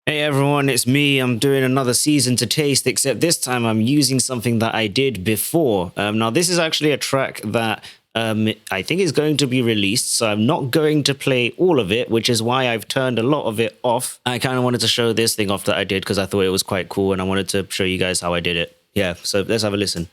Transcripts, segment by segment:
Hey everyone, it's me. I'm doing another season to taste, except this time I'm using something that I did before. Now, this is actually a track that I think is going to be released, so I'm not going to play all of it, which is why I've turned a lot of it off. I kind of wanted to show this thing off that I did because I thought it was quite cool, and I wanted to show you guys how I did it. Yeah, so let's have a listen.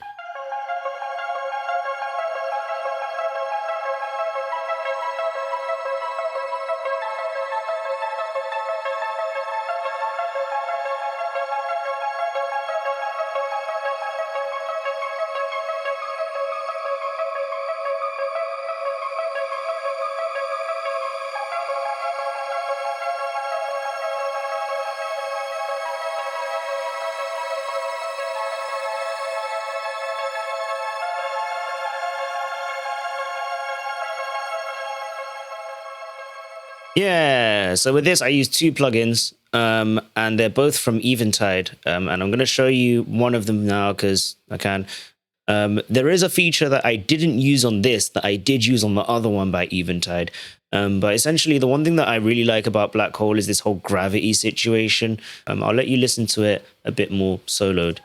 Yeah, so with this, I use two plugins, and they're both from Eventide, and I'm going to show you one of them now because I can. There is a feature that I didn't use on this that I did use on the other one by Eventide. But essentially, the one thing that I really like about Black Hole is this whole gravity situation. I'll let you listen to it a bit more soloed.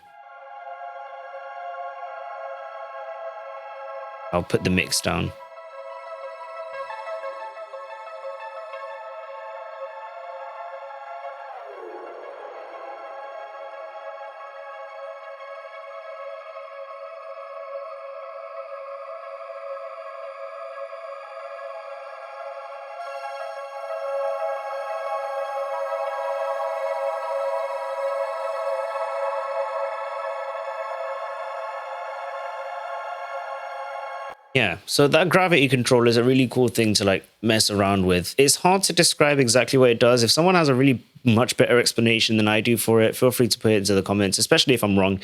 I'll put the mix down. Yeah, so that gravity control is a really cool thing to like mess around with. It's hard to describe exactly what it does. If someone has a really much better explanation than I do for it, feel free to put it into the comments, especially if I'm wrong.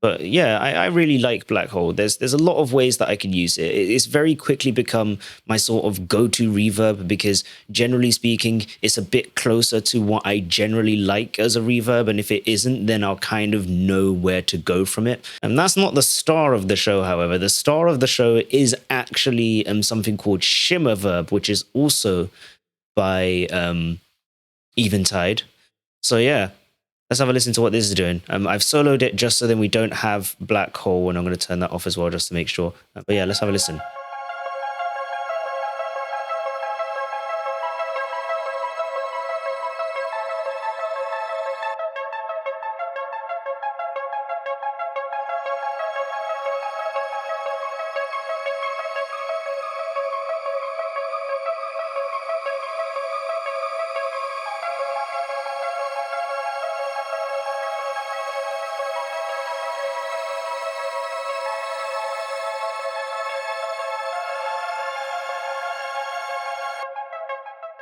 But yeah, I really like Black Hole. There's a lot of ways that I can use it. It's very quickly become my sort of go-to reverb because generally speaking, it's a bit closer to what I generally like as a reverb. And if it isn't, then I'll kind of know where to go from it. And that's not the star of the show, however. The star of the show is actually something called Shimmerverb, which is also by Eventide. So yeah. Let's have a listen to what this is doing. I've soloed it just so then we don't have Black Hole, and I'm going to turn that off as well just to make sure. But yeah, let's have a listen.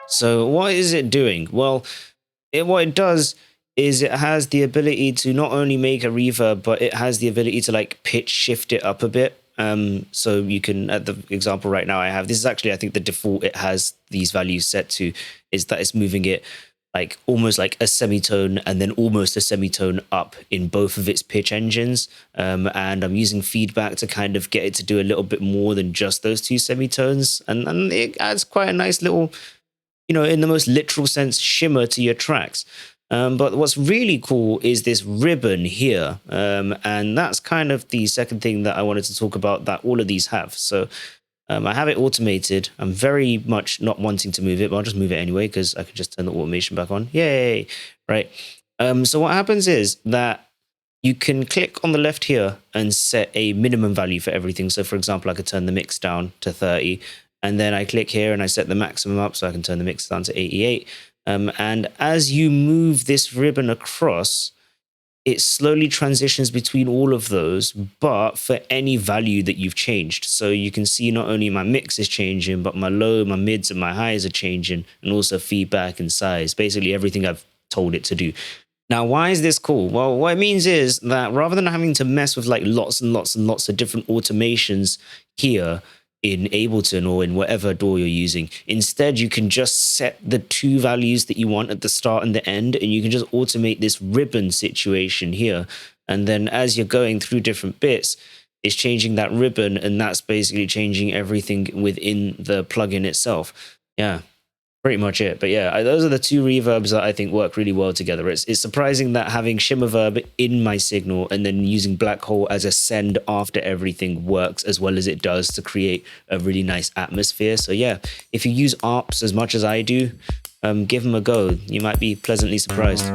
So what is it doing? Well, what it does is it has the ability to not only make a reverb, but it has the ability to like pitch shift it up a bit. So you can, at the example right now I have, this is actually, I think the default it has these values set to is that it's moving it like almost like a semitone and then almost a semitone up in both of its pitch engines. And I'm using feedback to kind of get it to do a little bit more than just those two semitones. And it adds quite a nice little, in the most literal sense, shimmer to your tracks. But what's really cool is this ribbon here. And that's kind of the second thing that I wanted to talk about that all of these have. So I have it automated. I'm very much not wanting to move it, but I'll just move it anyway because I can just turn the automation back on. Yay! Right. So what happens is that you can click on the left here and set a minimum value for everything. So for example, I could turn the mix down to 30. And then I click here and I set the maximum up so I can turn the mix down to 88. And as you move this ribbon across, it slowly transitions between all of those, but for any value that you've changed. So you can see not only my mix is changing, but my low, my mids, and my highs are changing, and also feedback and size, basically everything I've told it to do. Now, why is this cool? Well, what it means is that rather than having to mess with like lots and lots and lots of different automations here, in Ableton or in whatever DAW you're using. Instead, you can just set the two values that you want at the start and the end, and you can just automate this ribbon situation here. And then as you're going through different bits, it's changing that ribbon, and that's basically changing everything within the plugin itself. Yeah. pretty much it. But yeah, those are the two reverbs that I think work really well together. It's surprising that having Shimmerverb in my signal and then using Black Hole as a send after everything works as well as it does to create a really nice atmosphere. So yeah, if you use ARPs as much as I do, give them a go. You might be pleasantly surprised.